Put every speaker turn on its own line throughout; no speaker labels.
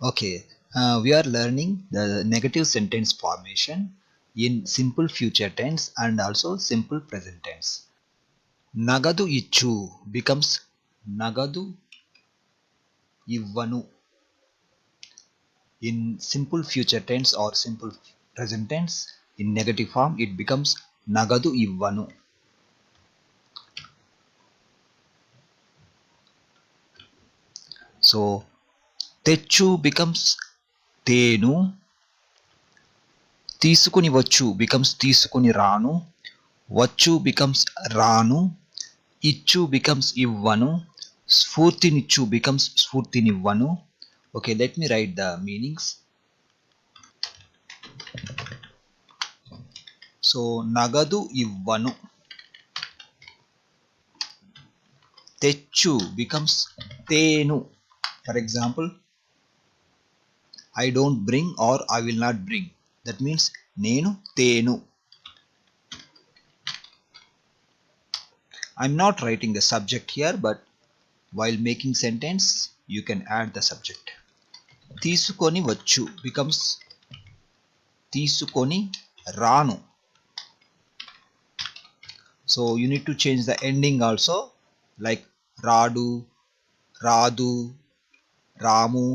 Okay, we are learning the negative sentence formation in simple future tense and also simple present tense. Nagadu ichu becomes nagadu ivvanu in simple future tense or simple present tense. In negative form it becomes nagadu ivvanu. So techu becomes tenu, తీసుకుని వచ్చు becomes తీసుకుని రాను, వచ్చు becomes రాను, ఇచ్చు becomes ఇవ్వను, స్ఫూర్తినిచ్చు becomes స్ఫూర్తినివ్వను. Okay, let me write the meanings. So నగదు ఇవ్వను, తెచ్చు becomes తేను. For example, I don't bring or I will not bring. That means నేను తేను. I'm not writing the subject here, but while making sentence you can add the subject. తీసుకొని వచ్చు becomes తీసుకొని రాను. So you need to change the ending also, like రాడు, రాదు, రాము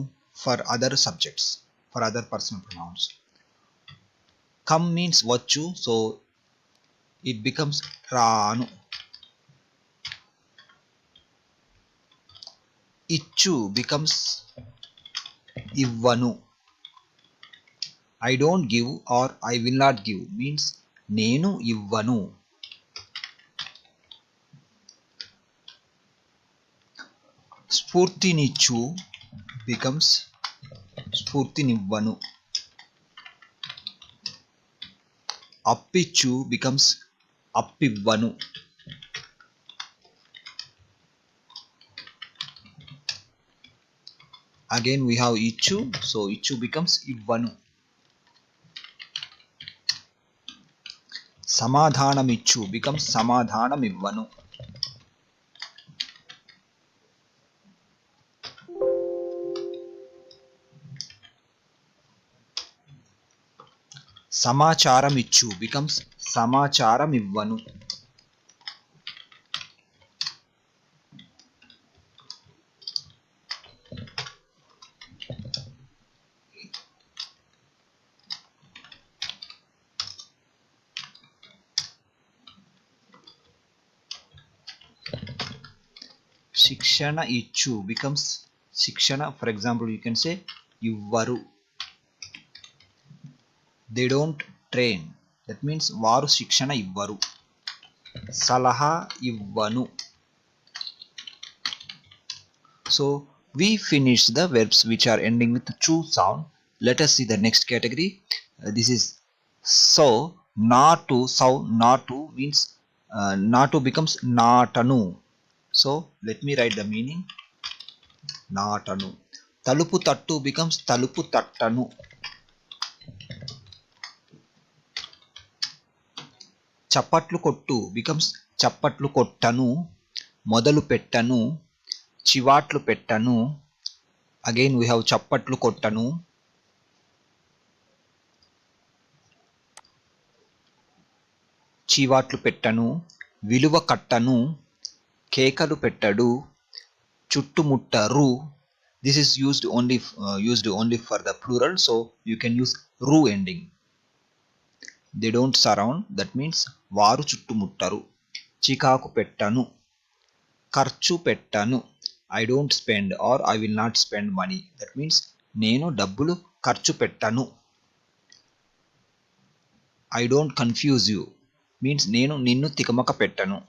for other subjects, for other personal pronouns. Come means వచ్చు, so it becomes రాను. ఇచ్చు becomes ఇవ్వను. I don't give or I will not give means నేను ఇవ్వను. స్ఫూర్తినిచ్చు becomes స్ఫూర్తినివ్వను. అప్పిచ్చు becomes అప్పివ్వను. Again we have ఇచ్చు, so ఇచ్చు becomes ఇవ్వను. సమాధానమిచ్చు becomes సమాధానమివ్వను. సమాచారమిచ్చు becomes సమాచారమివ్వను. శిక్షణ ఇచ్చు becomes శిక్షణ. For example, you can say ఇవ్వరు. They don't train. That means వారు శిక్షణ ఇవ్వరు. సలహా ఇవ్వను. So we finished the verbs which are ending with true sound. Let us see the next category. This is so. Not to. So not to means not to becomes నాటను. So let me write the meaning. నాటను. తలుపు తట్టు becomes తలుపు తట్టను. చప్పట్లు కొట్టు becomes చప్పట్లు కొట్టను. మొదలు పెట్టను, చివాట్లు పెట్టను. Again we have చప్పట్లు కొట్టను, చీవాట్లు పెట్టను, విలువ కట్టను, కేకలు పెట్టడు, చుట్టుముట్టరు. This is used only for the plural, so you can use ru ending. They don't surround, that means వారు చుట్టుముట్టరు. చికాకు పెట్టను, ఖర్చు పెట్టను. I don't spend or I will not spend money. That means నేను డబ్బులు ఖర్చు పెట్టను. I don't confuse you means నేను నిన్ను తికమక పెట్టను.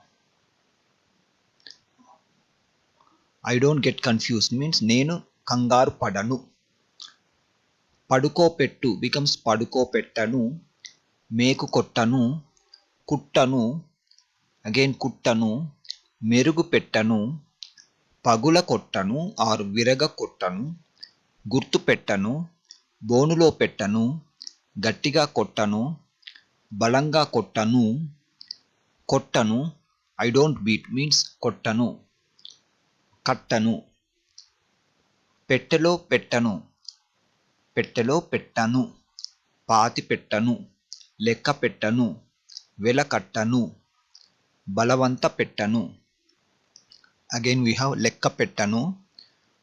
I don't get confused means నేను కంగారు పడను. పడుకోపెట్టు becomes పడుకోపెట్టను. మేకు కొట్టను, కుట్టను. Again కుట్టను. మెరుగు పెట్టను, పగుల కొట్టను or విరగ కొట్టను. గుర్తు పెట్టను, బోనులో పెట్టను, గట్టిగా కొట్టను, బలంగా కొట్టను. కొట్టను. I don't beat means కొట్టను, కట్టను. పెట్టెలో పెట్టను పెట్టెలో పెట్టను, పాతి పెట్టను, లెక్క పెట్టను, వెలకట్టను, బలవంత పెట్టను. Again we have lekka pettanu.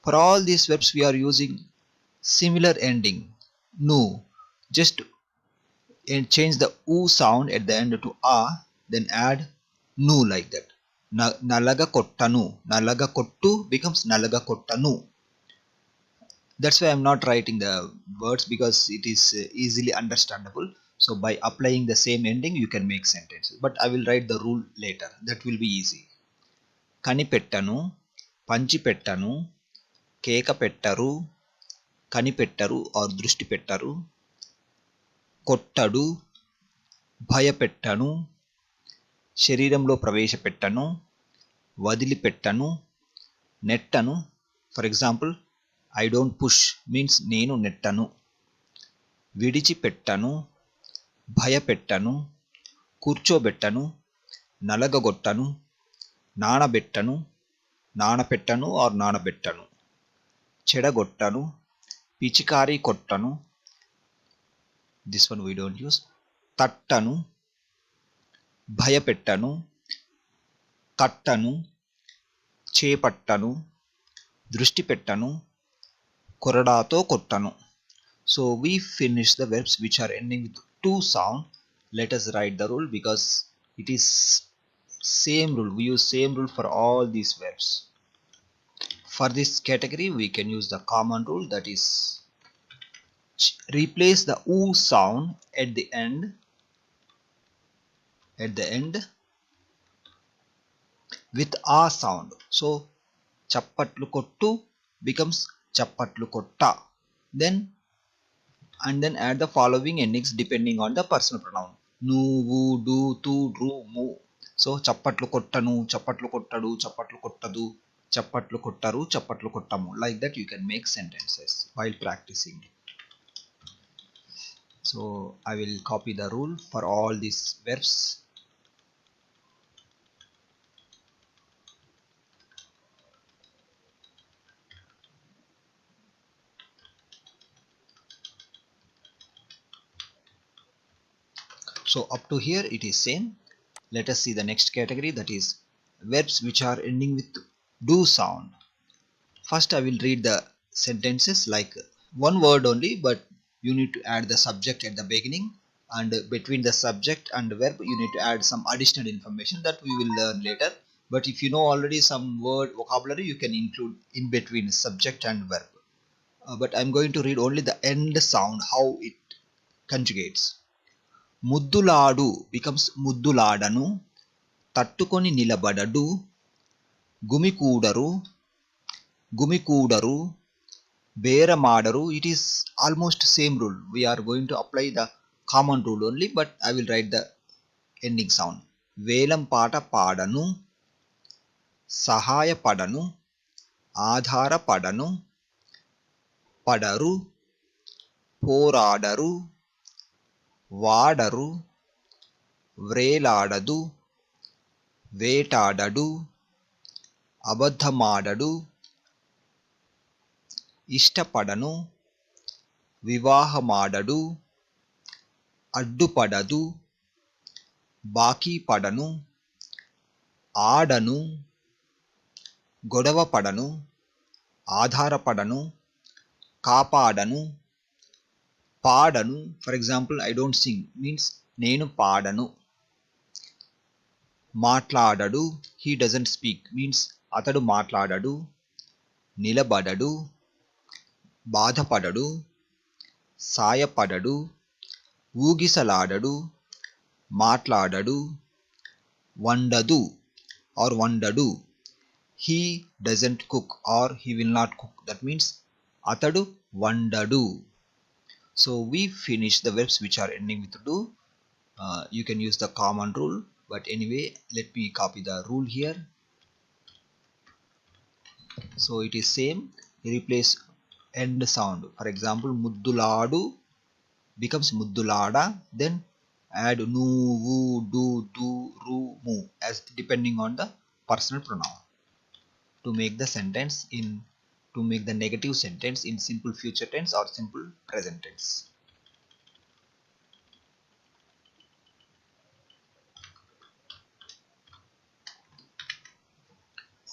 For all these verbs we are using similar ending nu. Just change the u sound at the end to a, then add nu like that. Nalaga kottanu, nalaga kottu becomes nalaga kottanu. That's why I'm not writing the words, because it is easily understandable. So by applying the same ending you can make sentences, but I will write the rule later. That will be easy. కనిపెట్టను, పంచిపెట్టను, కేక పెట్టరు, కనిపెట్టరు are దృష్టి పెట్టరు, కొట్టడు, భయపెట్టను, శరీరంలో ప్రవేశపెట్టను, వదిలిపెట్టను, నెట్టను. For example, I don't push means నేను నెట్టను. విడిచిపెట్టను, భయపెట్టను, కూర్చోబెట్టను, నలగగొట్టను, నానబెట్టను, నానపెట్టను ఆర్ నానబెట్టను, చెడగొట్టను, పిచికారీ కొట్టను, this one we don't use, తట్టను, భయపెట్టను, కట్టను, చేపట్టను, దృష్టి పెట్టను, కొరడాతో కొట్టను. So we finish the verbs which are ending with two sound. Let us write the rule, because it is same rule. We use same rule for all these verbs. For this category we can use the common rule, that is replace the u sound at the end with a sound. So chappatlu kottu becomes chappatlu kotta. Then add the following endings depending on the personal pronoun. Nu, vu, du, tu, ru, mu. So chappatlu kottanu, chappatlu kottadu, chappatlu kottadu, chappatlu kottaru, chappatlu kottamu. Like that you can make sentences while practicing. So I will copy the rule for all these verbs. So up to here it is same. Let us see the next category, that is verbs which are ending with do sound. First I will read the sentences like one word only, but you need to add the subject at the beginning, and between the subject and verb you need to add some additional information that we will learn later. But if you know already some word vocabulary, you can include in between subject and verb. But I'm going to read only the end sound, how it conjugates. ముద్దులాడు becomes ముద్దులాడను, తట్టుకొని నిలబడడు, గుమికూడరు, గుమికూడరు, బేరమాడరు. It is almost same rule. We are going to apply the common rule only, but I will write the ending sound. వేలం పాట పాడను, సహాయపడను, ఆధారపడను, పడరు, పోరాడరు, వాడరు, వ్రేలాడదు, వేటాడడు, అబద్ధమాడడు, ఇష్టపడను, వివాహమాడడు, అడ్డుపడదు, బాకీ పడను, ఆడను, గొడవపడను, ఆధారపడను, కాపాడను, పాడను. For example, I don't sing means నేను పాడను. మాట్లాడడు, హీ డజంట్ స్పీక్ మీన్స్ అతడు మాట్లాడడు. నిలబడడు, బాధపడడు, సాయపడడు, ఊగిసలాడడు, మాట్లాడడు, వండదు or వండడు. He doesn't cook or he will not cook. That means atadu vandadu. So we finish the verbs which are ending with do. You can use the common rule, but anyway let me copy the rule here. So it is same. Replace end sound. For example, mudduladu becomes muddulada. Then add nu, vu, du, tu, ru, mu as depending on the personal pronoun to make the sentence in to make the negative sentence in simple future tense or simple present tense.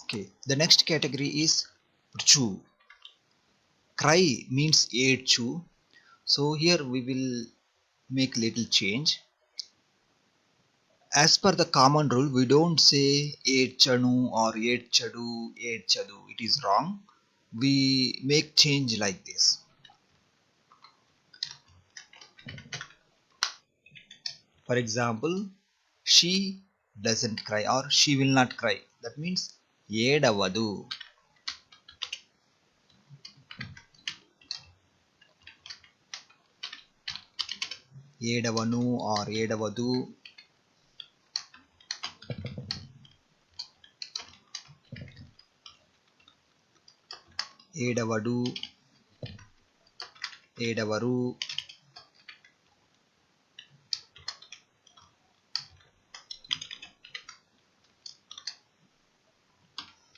Okay, the next category is chu. Cry means chu. So here we will make little change. As per the common rule, we don't say chanu or chadu, chadu. It is wrong. We make change like this. For example, she doesn't cry or she will not cry. That means edavadu. Edavanu or edavadu. Edavadu, edavaru.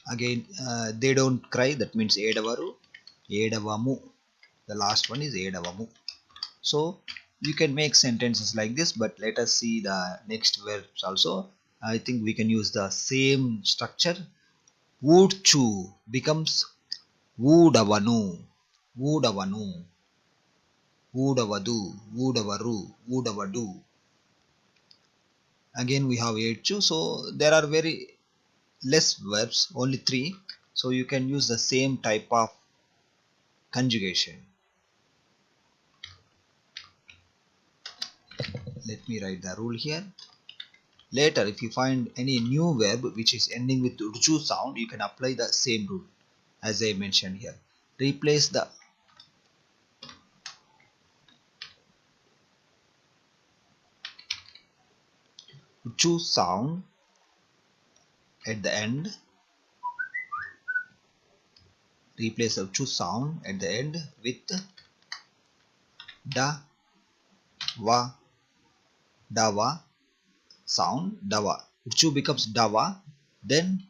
Again, they don't cry. That means edavaru, edavamu. The last one is edavamu. So you can make sentences like this, but let us see the next verbs also. I think we can use the same structure. Would chu becomes woodavanu, woodavanu, woodavadu, woodavaru, woodavadu. Again we have chu. So there are very less verbs, only 3. So you can use the same type of conjugation. Let me write the rule here. Later, if you find any new verb which is ending with urju sound, you can apply the same rule as I mentioned here. Replace the urju sound at the end. Replace the urju sound at the end with da, wa, dawa sound. Dawa. Urju becomes dawa. Then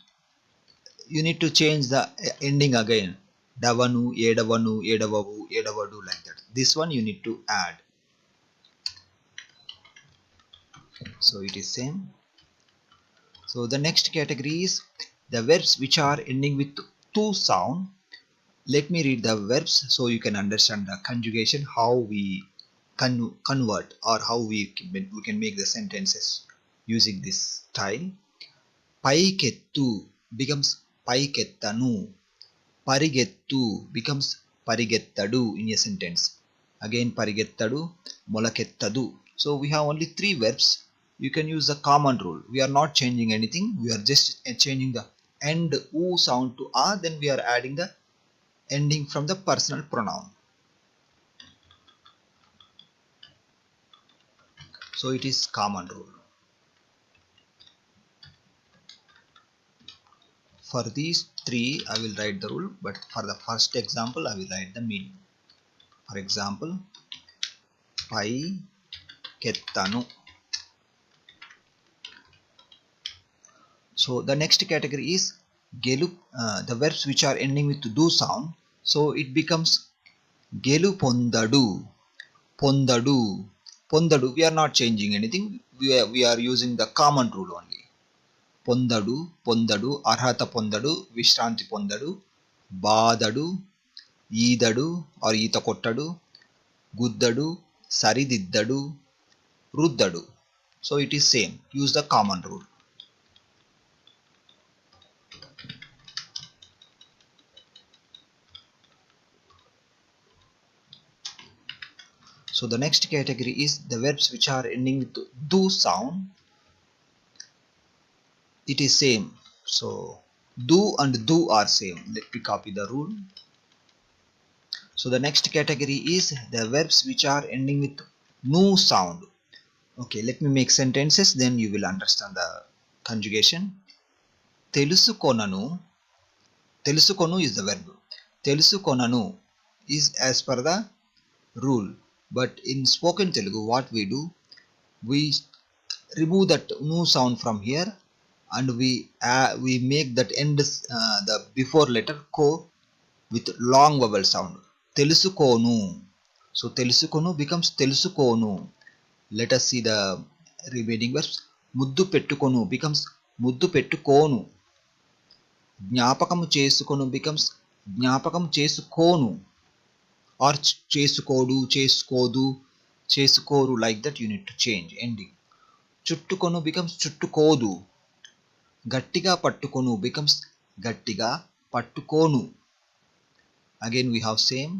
you need to change the ending again. Davanu, edavanu, edavavu, edavadu, like that. This one you need to add. So it is same. So the next category is the verbs which are ending with tu sound. Let me read the verbs so you can understand the conjugation, how we convert or how we can make the sentences using this style. Paikettu becomes paikettanu. Parigettu becomes parigettadu in a sentence. Again parigettadu, molakettadu. So we have only 3 verbs. You can use the common rule. We are not changing anything. We are just changing the end u sound to a. Then we are adding the ending from the personal pronoun. So it is common rule. For these 3 I will write the rule, but for the first example I will write the meaning. For example, pai kettanu. So the next category is gelu, the verbs which are ending with do sound. So it becomes gelu pondadu, pondadu, pondadu. We are not changing anything. We are using the common rule only. Pondadu, pondadu, arhata pondadu, vishranti pondadu, బాధడు, ఈదడు or ఈత కొట్టడు, గుద్దడు, సరిదిద్దడు, రుద్దడు. So it is same. Use the common rule. So the next category is the verbs which are ending with do sound. It is same. So do and do are same. Let me copy the rule. So the next category is the verbs which are ending with nu sound. Okay, let me make sentences, then you will understand the conjugation. Telusukonanu. Telusukonu is the verb. Telusukonanu is as per the rule. But in spoken Telugu, what we do, we remove that nu sound from here and we make that end the before letter ko with long vowel sound. Telusukonu. So telusukonu becomes telusukonu. Let us see the remaining verbs. Muddu pettukonu becomes muddu pettukonu. జ్ఞాపకము చేసుకొను becomes జ్ఞాపకం చేసుకోను, or చేసుకోడు, చేసుకోదు, చేసుకోరు, like that you need to change ending. చుట్టుకొను becomes చుట్టుకోదు. గట్టిగా పట్టుకొను becomes గట్టిగా పట్టుకోను. Again we have same.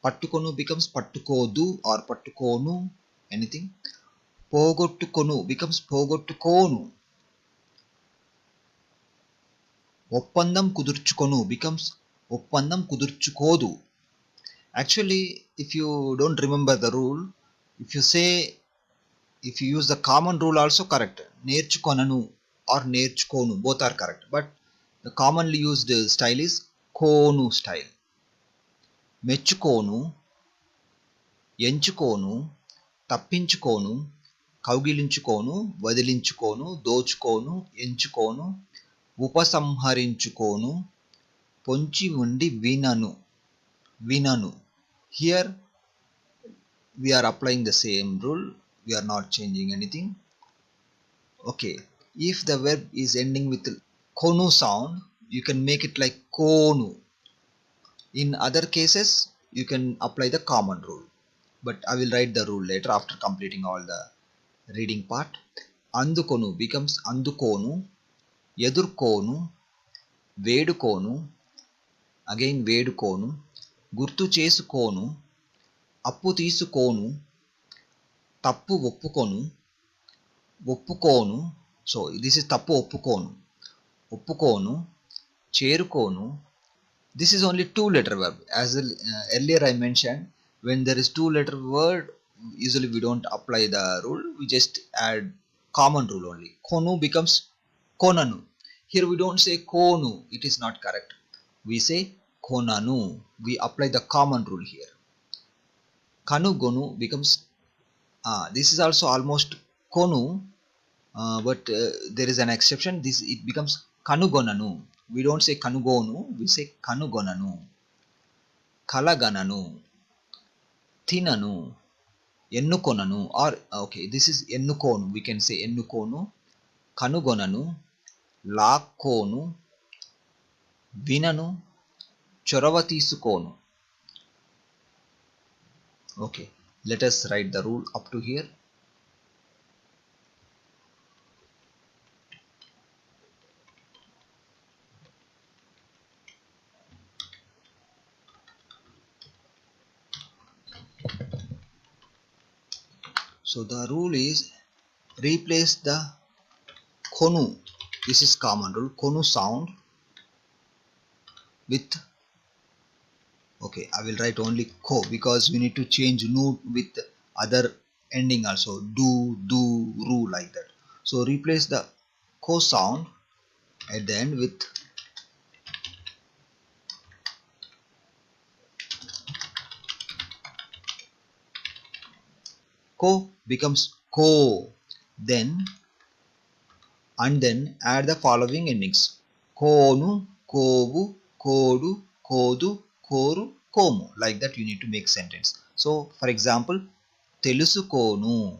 పట్టుకొను becomes పట్టుకోదు or పట్టుకోను, anything. పోగొట్టుకొను becomes పోగొట్టుకోను. ఒప్పందం కుదుర్చుకొను becomes ఒప్పందం కుదుర్చుకోదు. Actually, if you don't remember the rule, if you use the common rule also correct. నేర్చుకొనను or నేర్చుకోను, both are correct. But the commonly used style is కోను style. మెచ్చుకోను, ఎంచుకోను, తప్పించుకోను, కౌగిలించుకోను, వదిలించుకోను, దోచుకోను, ఎంచుకోను, ఉపసంహరించుకోను, పొంచి ఉండి వినను, వినను. Here we are applying the same rule. We are not changing anything. Okay, if the verb is ending with konu sound, you can make it like konu. In other cases, you can apply the common rule. But I will write the rule later after completing all the reading part. Andukonu becomes andukonu. ఎదుర్కోను, వేడుకోను, again వేడుకోను, గుర్తు చేసుకోను, అప్పు తీసుకోను, తప్పు ఒప్పుకోను, ఒప్పుకోను. సో దిస్ ఇస్ తప్పు ఒప్పుకోను, ఒప్పుకోను, చేరుకోను. This is only two letter verb. As earlier I mentioned, when there is two letter word, usually we don't apply the rule, we just add common rule only. Konu becomes konanu. Here we don't say konu, it is not correct. We say konanu. We apply the common rule here. Kanugonu becomes this is also almost konu, but there is an exception. It becomes kanugonanu. We don't say kanugonu, we say kanugonanu. Kalagananu, tinanu, ennukonanu, or okay, this is ennukonu. We can say ennukonu, kanugonanu, లాక్కోను, వినను, చొరవ తీసుకోను. Okay, let us write the rule up to here. So the rule is replace the konu. This is common rule. Konu sound with, okay, I will write only ko because we need to change nu with other ending also. Do, do, ru, like that. So replace the ko sound at the end with ko becomes ko. Then and then add the following endings. Konu, kovu, kodu, kodu, koru, komu. Like that you need to make sentence. So for example, telusukonu,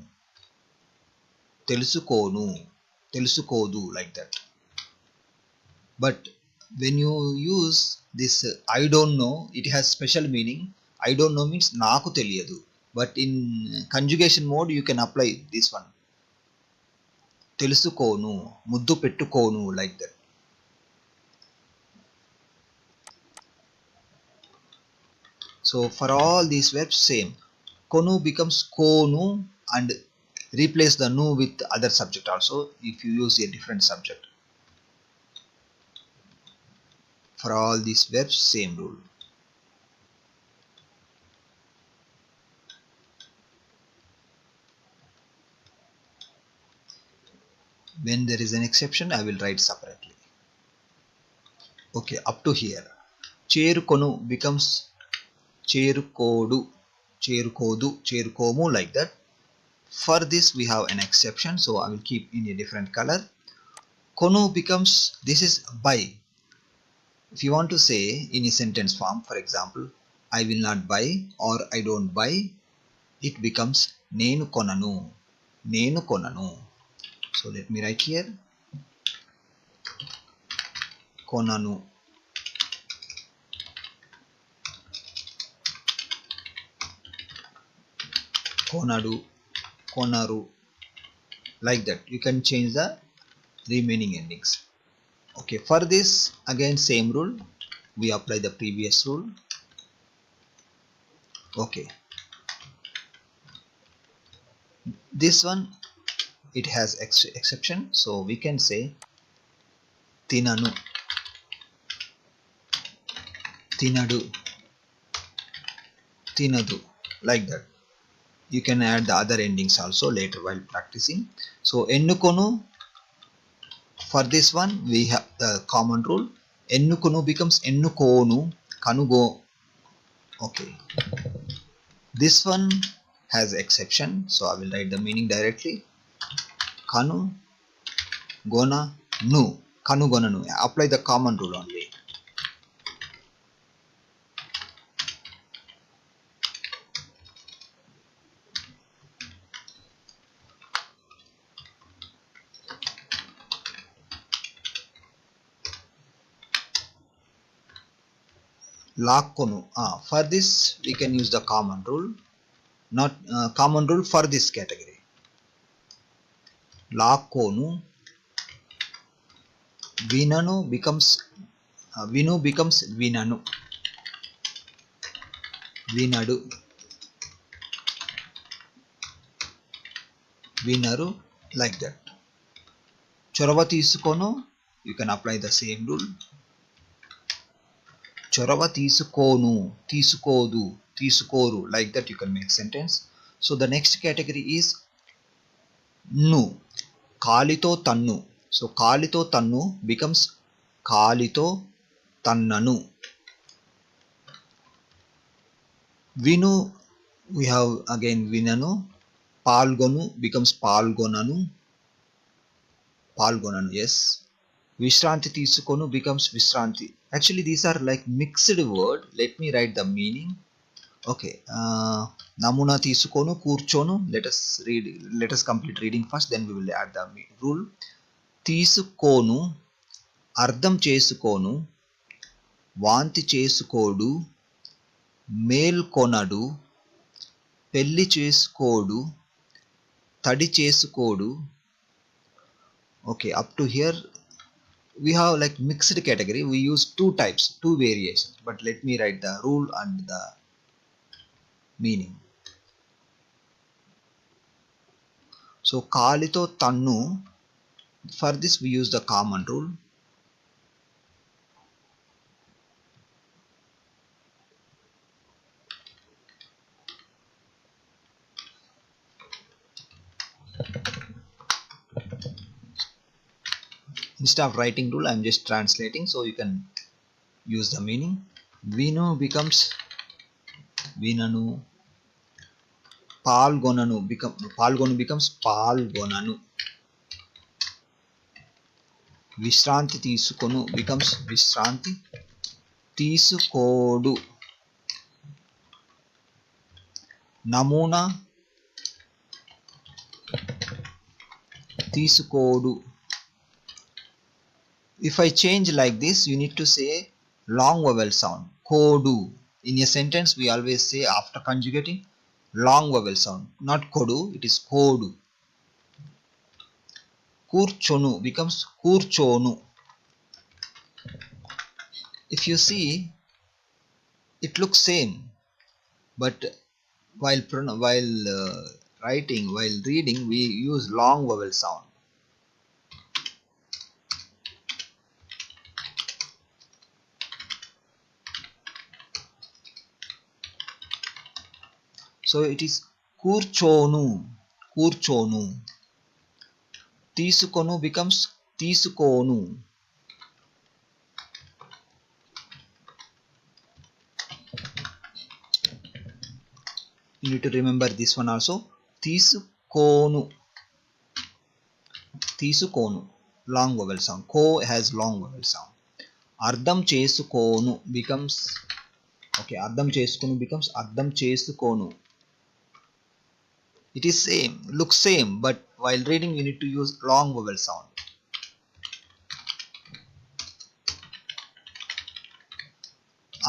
telusukonu, telusukodu, like that. But when you use this I don't know, it has special meaning. I don't know means naku teliyadu. But in conjugation mode you can apply this one. తెలుసుకోను, ముద్దు పెట్టుకోను, like that. So for all these verbs same. Konu becomes konu and replace the nu with other subject also if you use a different subject. For all these verbs same rule. When there is an exception, I will write separately. Okay, up to here. Cherukonu becomes cherukodu, cherukodu, cherukomu, like that. For this we have an exception, so I will keep in a different color. Konu becomes, this is by. If you want to say in a sentence form, for example, I will not buy or I don't buy, it becomes nenu konanu. Nenu konanu. So let me write here konanu. Konadu, konaru, like that. You can change the remaining endings. Okay, for this again same rule, we apply the previous rule. Okay, this one it has exception, so we can say tinanu, tinadu, tinadu, like that. You can add the other endings also later while practicing. So ennukonu, for this one we have the common rule. Ennukonu becomes ennukonu, kanugo. Okay, this one has exception, so I will write the meaning directly. Kanu gona nu, kanu gona nu. Apply the common rule only. Lakonu. For this we can use the common rule, not common rule for this category. Lakonu. Vinanu becomes vinu becomes vinanu, vinadu, vinaru, like that. Chorava తీసుకొను, you can apply the same rule. చొరవ తీసుకోను, తీసుకోదు, తీసుకోరు, like that you can make sentence. So the next category is nu, కాలితో తన్ను. So కాలితో తన్ను becomes కాలితో తన్నను. Vinu, we have again vinanu. Palgonu becomes palgonanu, palgonanu, yes. Vishranti తీసుకొను becomes vishranti. Actually these are like mixed word. Let me write the meaning. Okay, namuna తీసుకొను, కూర్చోను. Let us complete reading first, then we will add the rule. తీసుకోను, అర్థం చేసుకోను, వాంతి చేసుకోడు, మేల్కొనడు, పెళ్లి చేసుకోడు, తడి చేసుకోడు. Okay, up to here we have like mixed category. We use two types, two variations, but let me write the rule and the meaning. So kalito tannu, for this we use the common rule. Instead of writing rule, I am just translating, so you can use the meaning. Vinu becomes vinanu, palgonanu palgonu becomes palgonanu. Vishranti తీసుకొను becomes vishranti, తీసుకోడు. నమూనా తీసుకోడు. If I change like this, you need to say long vowel sound, kodu. In a sentence we always say after conjugating long vowel sound, not kodu, it is kodu. Kurchonu becomes kurchonu. If you see, it looks same, but while writing, while reading, we use long vowel sound. So it is kurchonu, kurchonu. తీసుకొను becomes తీసుకోను. You need to remember this one also. తీసుకోను, తీసుకోను, long vowel sound. Ko has long vowel sound. అర్థం చేసుకోను becomes okay, అర్థం చేసుకోను becomes అర్థం చేసుకోను. It is same, looks same, but while reading you need to use long vowel sound.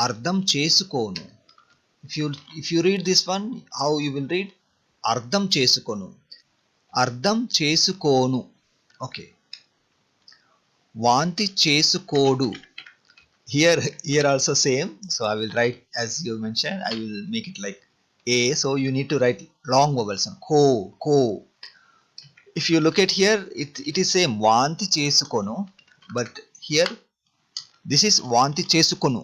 అర్థం చేసుకోను. If you read this one, how you will read? అర్థం చేసుకోను. అర్థం చేసుకోను. Okay. వాంతి చేసుకోడు. Here also same. So I will write as you mentioned. I will make it like A. So you need to write long vowel sound. Ko. If you look at here, it is same. వాంతి చేసుకోను. But here, this is వాంతి చేసుకొను.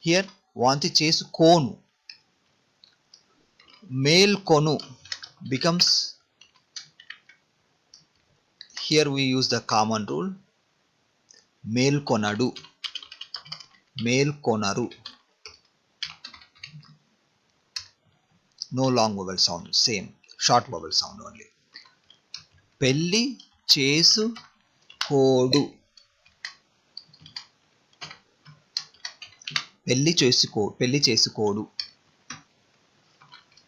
Here, వాంతి చేసుకోను. మేల్కొను becomes, here we use the common rule. మేల్కొనడు. మేల్కొనరు. No long vowel sound, same, short vowel sound only. పెళ్లి చేసుకోడు. పెళ్లి చేసుకోడు.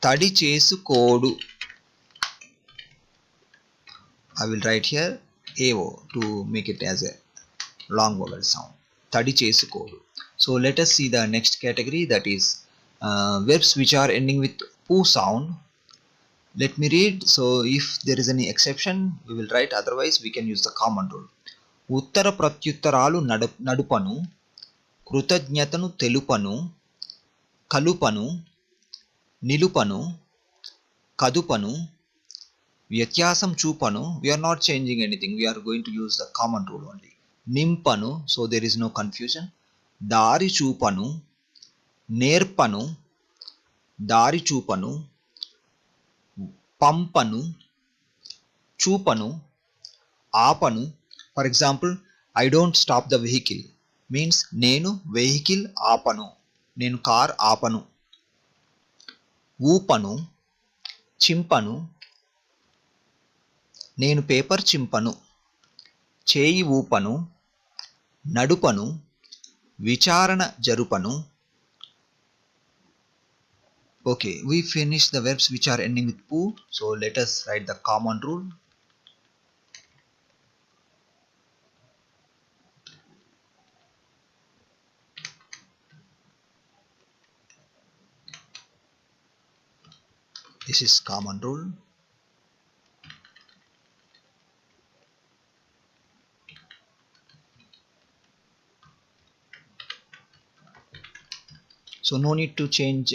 తడి చేసుకోడు. I will write here AO to make it as a long vowel sound. తడి చేసుకోడు. So let us see the next category, that is verbs which are ending with pu sound. Let me read. So if there is any exception we will write, otherwise we can use the common rule. ఉత్తర ప్రత్యుత్తరాలు నడుపను. కృతజ్ఞతను తెలుపను. కలుపను. నిలుపను. కదుపను. వ్యత్యాసం చూపను. We are not changing anything, we are going to use the common rule only. నింపను, so there is no confusion. దారి చూపను. నేర్పను. దారి చూపను. పంపను. చూపను. ఆపను. For example, I don't stop the vehicle means నేను vehicle ఆపను. నేను car ఆపను. ఊపను. చింపను. నేను paper చింపను. చేయి ఊపను. నడుపను. విచారణ జరుపను. Okay, we finished the verbs which are ending with pu. So let us write the common rule. This is common rule. So no need to change,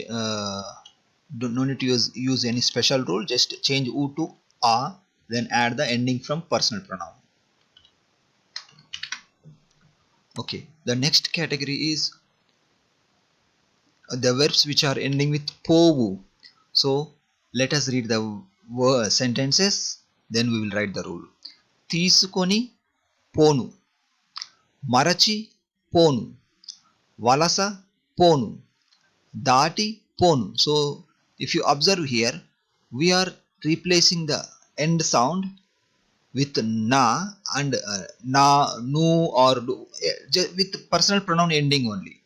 no need to use any special rule. Just change u to a, then add the ending from personal pronoun. Okay, the next category is the verbs which are ending with povu. So let us read the sentences, then we will write the rule. తీసుకొని పోను. మరచి పోను. వలస పోను. దాటి పోను. So if you observe here, we are replacing the end sound with na and na, nu or do, with personal pronoun ending only.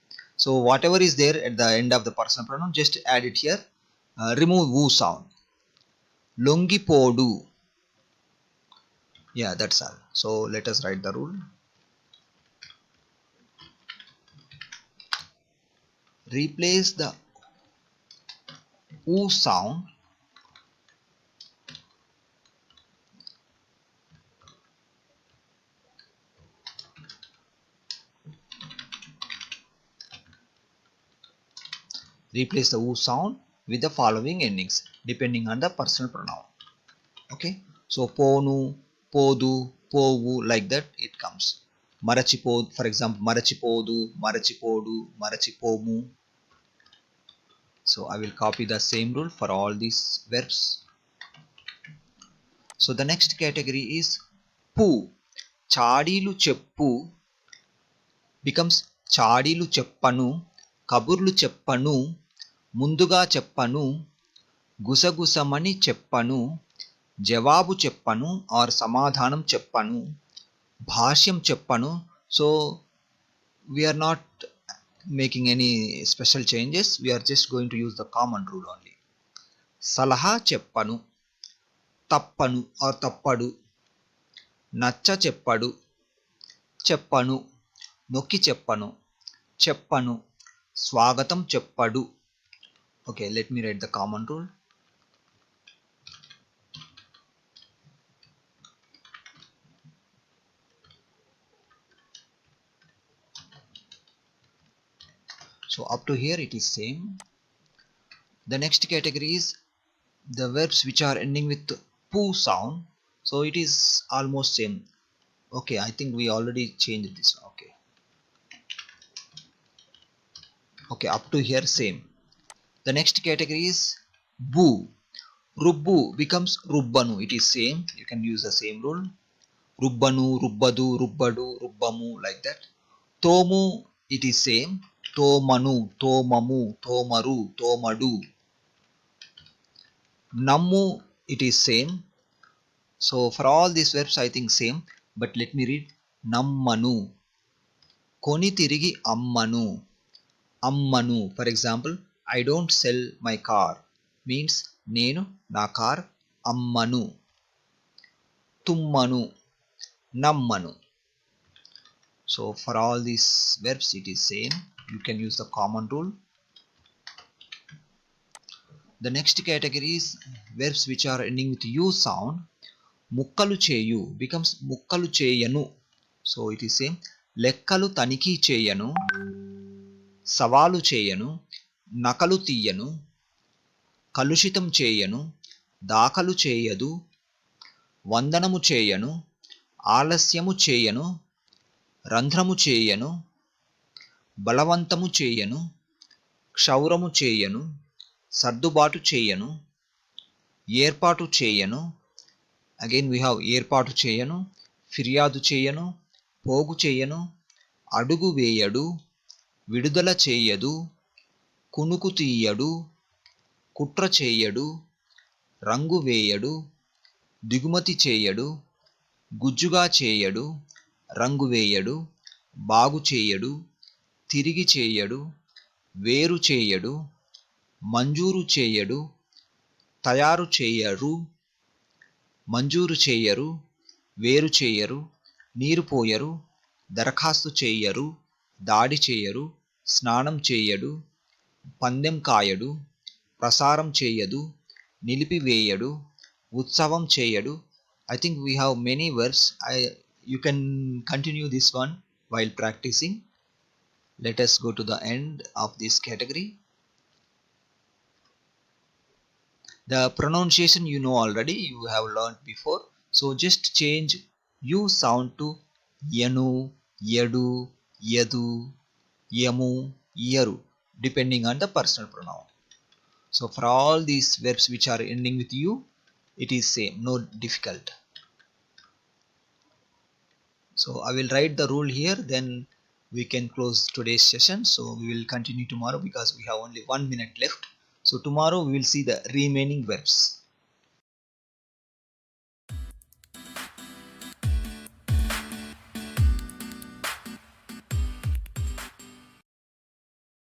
So whatever is there at the end of the personal pronoun, just add it here. Remove wu sound. Longipodu. Yeah, that's all. So let us write the rule. Replace the u sound with the following endings depending on the personal pronoun. Okay, so ponu, podu, povu, like that it comes. Marachipodu, for example, marachipodu, marachipodu, marachipomu. So I will copy the same rule for all these verbs. So the next category is pu. Chadilu cheppu becomes chadilu cheppanu. కబుర్లు చెప్పను. ముందుగా చెప్పను. గుసగుసమని చెప్పను. జవాబు చెప్పను or సమాధానం చెప్పను. భాష్యం చెప్పను. So we are not making any special changes. We are just going to use the common rule only. Salaha cheppanu, tappanu or tappadu, nacha cheppadu, cheppanu, nokki cheppanu, cheppanu, swagatam cheppadu. Okay, let me write the common rule. So up to here it is same. The next category is the verbs which are ending with pu sound. So it is almost same. Okay, I think we already changed this. Okay, up to here same. The next category is bu. Rubbu becomes rubbanu. It is same. You can use the same rule. Rubbanu, rubbadu, rubbadu, rubbamu, like that. Tomu, it is same. Tomanu, tomamu, tomaru, tomadu. Nammu, it is same. So for all these verbs I think same, but let me read. Nammanu, koni tirigi ammanu, ammanu. For example, I don't sell my car means nenu na car ammanu. Tummanu, nammanu. So for all these verbs it is same. You can use the common rule. The next category is verbs which are ending with u sound. Mukkalu cheyu becomes mukkalu cheyanu. So it is same. Lekkalu taniki cheyanu, సవాలు చేయను, నకలు తీయను, కలుషితం చేయను, దాఖలు చేయదు, వందనము చేయను, ఆలస్యము చేయను, రంధ్రము చేయను, బలవంతము చేయను, క్షౌరము చేయను, సర్దుబాటు చేయను, ఏర్పాటు చేయను. అగైన్ వీ హ్యావ్ ఏర్పాటు చేయను, ఫిర్యాదు చేయను, పోగు చేయను, అడుగు వేయడు, విడుదల చేయదు, కునుకు తీయడు, కుట్ర చేయడు, రంగు వేయడు, దిగుమతి చేయడు, గుజ్జుగా చేయడు, రంగు వేయడు, బాగు చేయడు, తిరిగి చేయడు, వేరు చేయడు, మంజూరు చేయడు, తయారు చేయరు, మంజూరు చేయరు, వేరు చేయరు, నీరు పోయరు, దరఖాస్తు చేయరు, దాడి చేయరు, స్నానం చేయడు, పందెం కాయడు, ప్రసారం చేయదు, నిలిపివేయడు, ఉత్సవం చేయడు. I think we have many verbs. You can continue this one while practicing. Let us go to the end of this category. The pronunciation you know already, you have learned before. So just change u sound to yanu, yadu, yadu, yamu, yaru, depending on the personal pronoun. So for all these verbs which are ending with u, it is same, no difficult. So I will write the rule here, then we can close today's session. So we will continue tomorrow because we have only 1 minute left. So tomorrow we will see the remaining verbs.